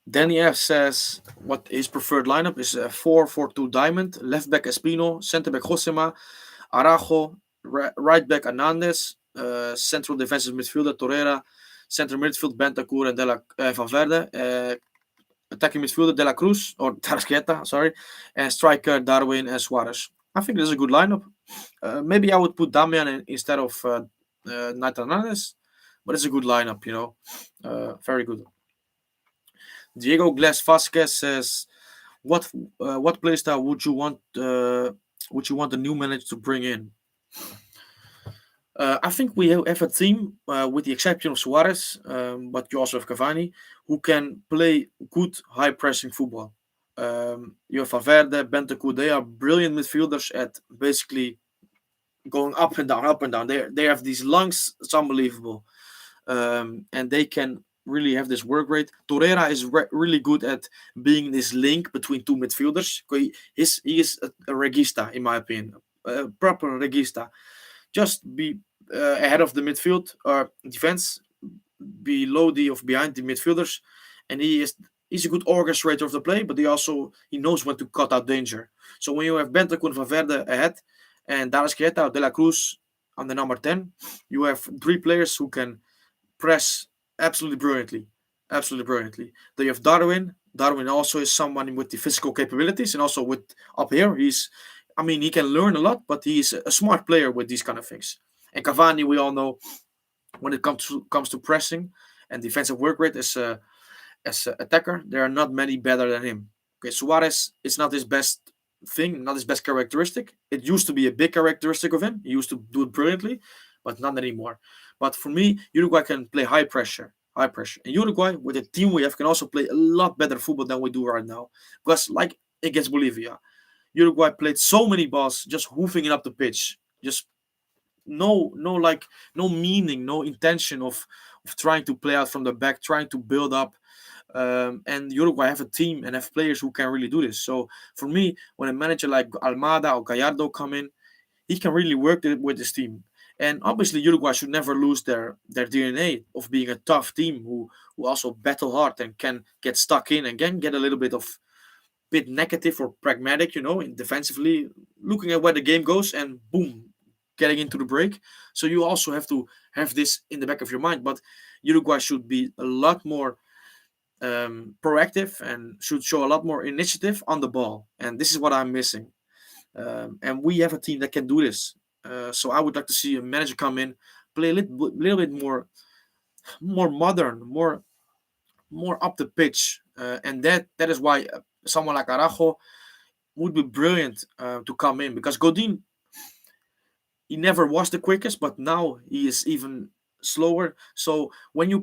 Danny F says what his preferred lineup is: 4-4-2 diamond, left back Espino, center back Josema, Arajo, right back Hernandez, central defensive midfielder Torreira, center midfield Bentancur and Valverde, attacking midfielder De La Cruz or Tarasqueta, sorry, and striker Darwin and Suarez. I think this is a good lineup. Maybe I would put Damian instead of Nathan Hernandez, but it's a good lineup, very good. Diego Glass Vasquez says, "What play style would you want the new manager to bring in?" I think we have a team, with the exception of Suarez, but you also have Cavani, who can play good high pressing football. You have Valverde, Bentancur. They are brilliant midfielders at basically going up and down, up and down. They have these lungs. It's unbelievable, and they can really have this work rate. Torreira is really good at being this link between two midfielders. He is a regista, in my opinion, a proper regista. Just be ahead of the midfield or defense, below the of behind the midfielders, and he's a good orchestrator of the play, but he knows when to cut out danger. So when you have Bentancur and Valverde ahead, and Darasqueta or De La Cruz on the number 10, you have three players who can press absolutely brilliantly. Absolutely brilliantly. Then you have Darwin. Darwin also is someone with the physical capabilities, and also with up here, he can learn a lot, but he's a smart player with these kind of things. And Cavani, we all know, when it comes to pressing and defensive work rate as an attacker, there are not many better than him. Okay, Suarez is not his best thing, not his best characteristic. It used to be a big characteristic of him. He used to do it brilliantly, but not anymore. But for me, Uruguay can play high pressure. High pressure. And Uruguay, with the team we have, can also play a lot better football than we do right now. Because like against Bolivia, Uruguay played so many balls, just hoofing it up the pitch. Just no meaning, no intention of trying to play out from the back, trying to build up. And Uruguay have a team and have players who can really do this. So for me, when a manager like Almada or Gallardo come in, he can really work with this team. And obviously, Uruguay should never lose their DNA of being a tough team who also battle hard and can get stuck in and can get a little bit negative or pragmatic, in defensively, looking at where the game goes and boom, getting into the break. So you also have to have this in the back of your mind. But Uruguay should be a lot more proactive and should show a lot more initiative on the ball. And this is what I'm missing. And we have a team that can do this. So I would like to see a manager come in, play a little bit more modern, more up the pitch, and that is why someone like Arajo would be brilliant to come in, because Godin, he never was the quickest, but now he is even slower. So when you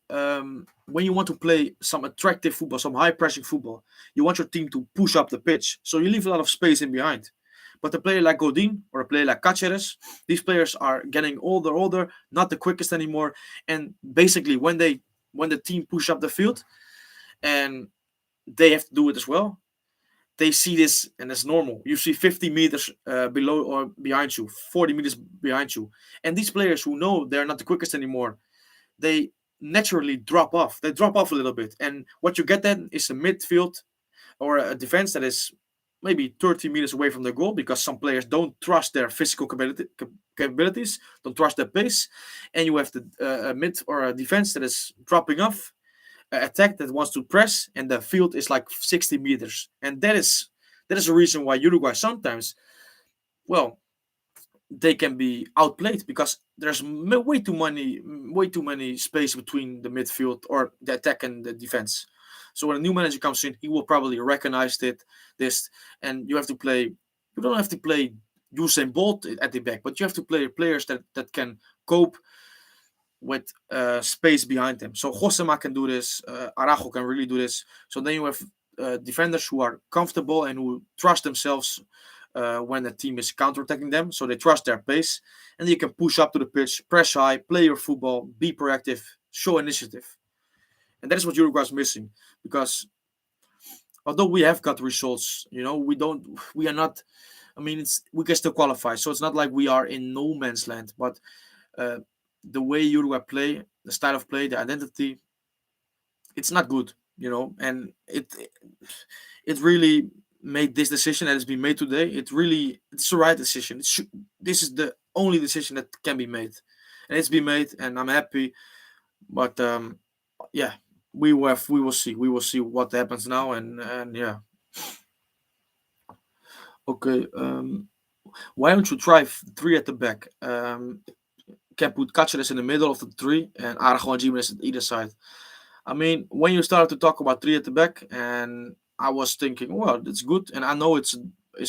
want to play some attractive football, some high pressing football, you want your team to push up the pitch, so you leave a lot of space in behind. But a player like Godin or a player like Cáceres, these players are getting older, not the quickest anymore, and basically when the team push up the field and they have to do it as well, they see this and it's normal. You see 50 meters below or behind you, 40 meters behind you. And these players who know they're not the quickest anymore, they naturally drop off. They drop off a little bit, and what you get then is a midfield or a defense that is maybe 30 meters away from the goal because some players don't trust their physical capabilities, don't trust their pace, and you have a mid or a defense that is dropping off, an attack that wants to press, and the field is like 60 meters, and that is a reason why Uruguay sometimes, well, they can be outplayed because there's way too many space between the midfield or the attack and the defense. So when a new manager comes in, he will probably recognize this, and you have to play. You don't have to play Usain Bolt at the back, but you have to play players that can cope with space behind them. So Josema can do this. Araujo can really do this. So then you have defenders who are comfortable and who trust themselves when the team is counterattacking them. So they trust their pace, and you can push up to the pitch, press high, play your football, be proactive, show initiative. And that is what Uruguay is missing because although we have got results, we are not. I mean, we can still qualify, so it's not like we are in no man's land. But uh, the way Uruguay play, the style of play, the identity, it's not good, and it really made this decision that has been made today. It's the right decision. This is the only decision that can be made, and it's been made, and I'm happy. But yeah, we will see what happens now, and yeah. Okay. Why don't you try three at the back? Can put Cáceres in the middle of the three and Araujo and Jimenez at either side. I mean, when you started to talk about three at the back, and I was thinking, well, that's good, and I know it's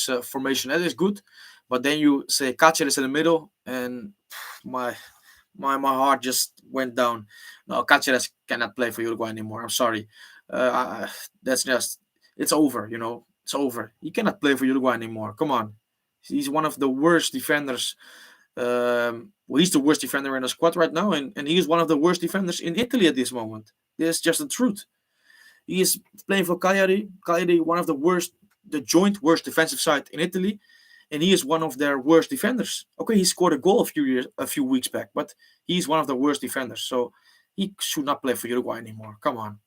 a formation that is good, but then you say Cáceres in the middle, and my my heart just went down. No, Cáceres cannot play for Uruguay anymore. I'm sorry. That's just it's over. It's over. He cannot play for Uruguay anymore. Come on, he's one of the worst defenders. Well, he's the worst defender in the squad right now, and he is one of the worst defenders in Italy at this moment. This is just the truth. He is playing for Cagliari. Cagliari, one of the joint worst defensive side in Italy, and he is one of their worst defenders. Okay, he scored a goal a few weeks back, but he's one of the worst defenders. So he should not play for Uruguay anymore. Come on.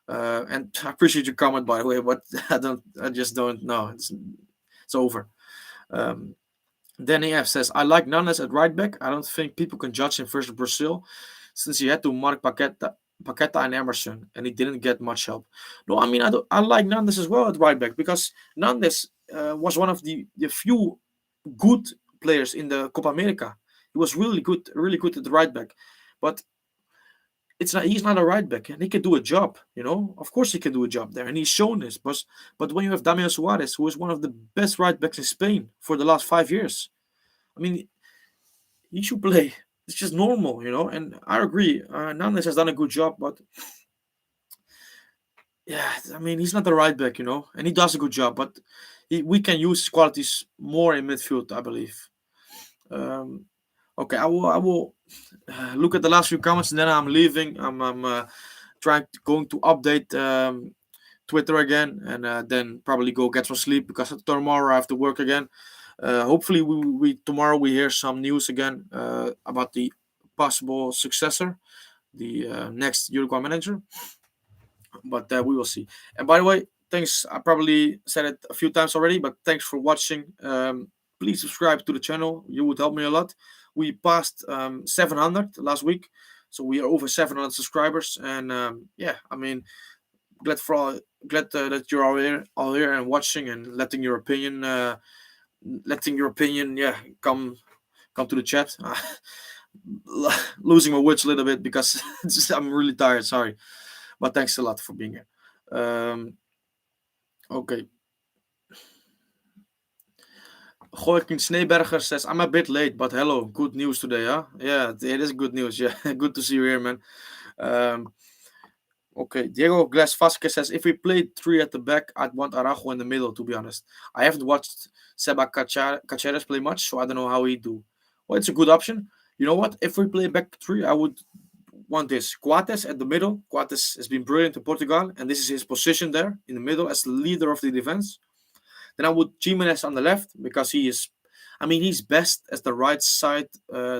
And I appreciate your comment, by the way, but I just don't know. It's over. Um, Danny F says, I like Nunes at right back. I don't think people can judge him versus Brazil since he had to mark Paqueta and Emerson, and he didn't get much help. No, I mean, I like Nunes as well at right back because Nunes was one of the few good players in the Copa America. He was really good at the right back. But he's not a right back, and he can do a job, Of course he can do a job there, and he's shown this. But when you have Damian Suarez, who is one of the best right backs in Spain for the last 5 years, I mean, he should play. It's just normal, And I agree, Nunes has done a good job, but yeah, I mean, he's not the right back, and he does a good job, but we can use his qualities more in midfield, I believe. Um, okay, I will look at the last few comments, and then I'm leaving. I'm going to update Twitter again, and then probably go get some sleep because tomorrow I have to work again. Hopefully, we tomorrow we hear some news again about the possible successor, the next Uruguay manager. But we will see. And by the way, thanks. I probably said it a few times already, but thanks for watching. Please subscribe to the channel. You would help me a lot. We passed 700 last week, so we are over 700 subscribers. And yeah, I mean, glad that you're all here and watching and letting your opinion, yeah, come to the chat. Losing my words a little bit because I'm really tired. Sorry, but thanks a lot for being here. Okay. Joaquin Sneeberger says, I'm a bit late, but hello. Good news today, huh? Yeah, it is good news. Yeah, good to see you here, man. Okay, Diego Glass Vasquez says, if we played three at the back, I'd want Araujo in the middle, to be honest. I haven't watched Seba Caceres play much, so I don't know how he do. Well, it's a good option. You know what? If we play back three, I would want this. Coates at the middle. Coates has been brilliant in Portugal, and this is his position there in the middle as the leader of the defense. Then I would Jimenez on the left because he's best as the right side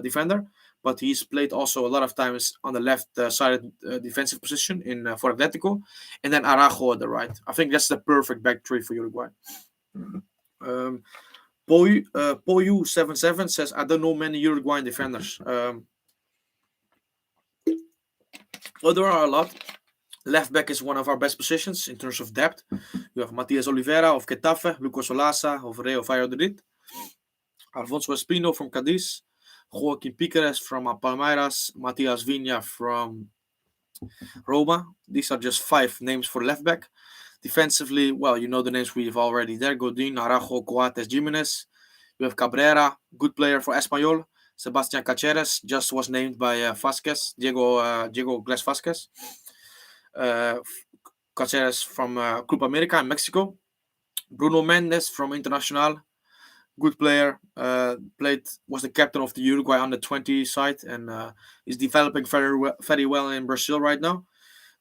defender, but he's played also a lot of times on the left sided defensive position in for Atletico, and then Araujo at the right. I think that's the perfect back three for Uruguay. Um, Poyu77 says, I don't know many Uruguayan defenders. Well, there are a lot. Left back is one of our best positions in terms of depth. You have Matias Oliveira of Getafe, Lucas Olaza of Real Valladolid, Alfonso Espino from Cadiz, Joaquin Piqueres from Palmeiras, Matias Vinha from Roma. These are just 5 names for left back. Defensively, well, you know the names we've already there. Godin, Araujo, Coates, Jimenez. You have Cabrera, good player for Espanyol. Sebastian Caceres just was named by Vasquez, Diego Glass Vasquez. Caceres from Club America in Mexico. Bruno Mendes from Internacional, good player. Was the captain of the Uruguay under-20 side and is developing very well in Brazil right now.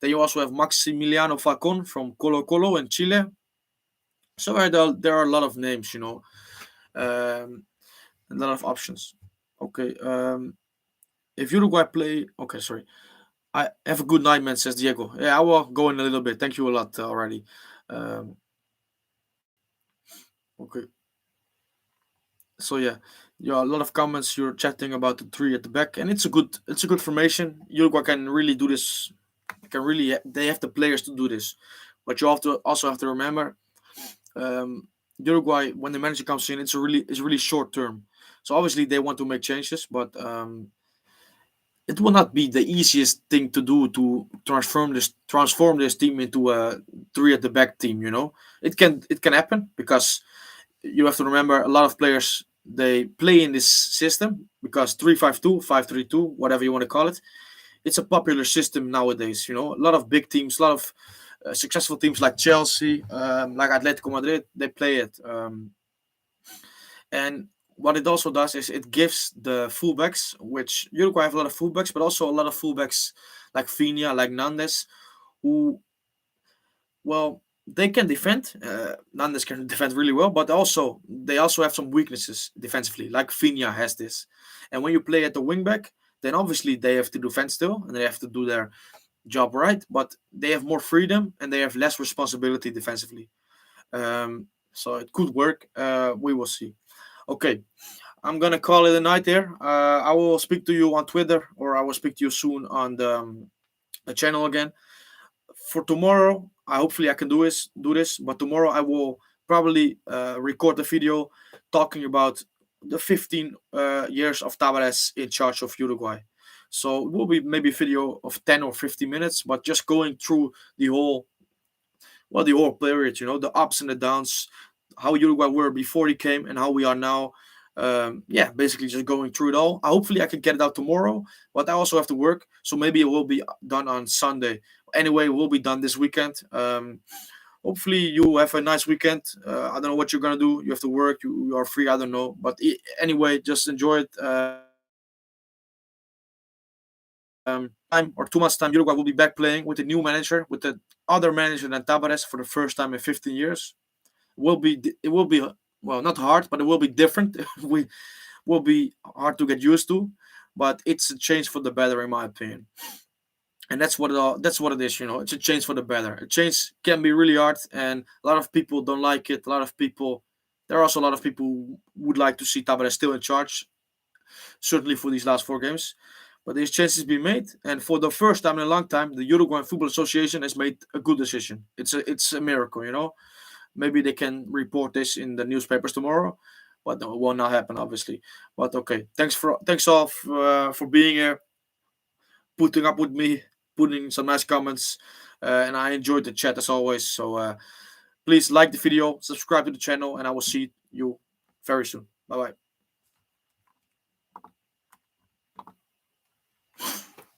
Then you also have Maximiliano Falcon from Colo Colo in Chile. So there are a lot of names, a lot of options. Okay. If Uruguay play, okay, sorry. I have a good night, man, says Diego. Yeah, I will go in a little bit. Thank you a lot already. Okay. So yeah, a lot of comments. You're chatting about the 3 at the back, and it's a good formation. Uruguay can really do this. They have the players to do this, but you also have to remember, Uruguay, when the manager comes in, it's really short term. So obviously they want to make changes, but it will not be the easiest thing to do to transform this team into a 3 at the back team. It can happen because you have to remember a lot of players, they play in this system because 3-5-2, 5-3-2, whatever you want to call it. It's a popular system nowadays. A lot of big teams, a lot of successful teams like Chelsea, like Atletico Madrid, they play it. And what it also does is it gives the fullbacks, which Uruguay have a lot of fullbacks, but also a lot of fullbacks like Vinha, like Nandes, who, well, they can defend. Nandes can defend really well, but they also have some weaknesses defensively, like Vinha has this. And when you play at the wingback, then obviously they have to defend still, and they have to do their job right, but they have more freedom and they have less responsibility defensively. So it could work. We will see. Okay, I'm gonna call it a night there. I will speak to you on Twitter, or I will speak to you soon on the channel again. For tomorrow, hopefully I can do this. But tomorrow I will probably record the video talking about the 15 years of Tabárez in charge of Uruguay. So it will be maybe a video of 10 or 15 minutes, but just going through the whole period, the ups and the downs, how Uruguay were before he came and how we are now. Basically just going through it all. Hopefully I can get it out tomorrow, but I also have to work, so maybe it will be done on Sunday. Anyway, it will be done this weekend. Hopefully you have a nice weekend. I don't know what you're gonna do. You have to work. You are free. I don't know, but anyway, just enjoy it. Time or 2 months time, Uruguay will be back playing with a new manager, with the other manager than Tabárez for the first time in 15 years. It will be well, not hard, but it will be different. We will be hard to get used to, but it's a change for the better, in my opinion. And that's what it is. It's a change for the better. A change can be really hard, and a lot of people don't like it. There are also a lot of people who would like to see Tabárez still in charge, certainly for these last 4 games. But these changes be made, and for the first time in a long time, the Uruguayan Football Association has made a good decision. It's a miracle. Maybe they can report this in the newspapers tomorrow, but it will not happen, obviously. But okay, thanks all for being here, putting up with me, putting some nice comments, and I enjoyed the chat as always. So please like the video, subscribe to the channel, and I will see you very soon. Bye bye.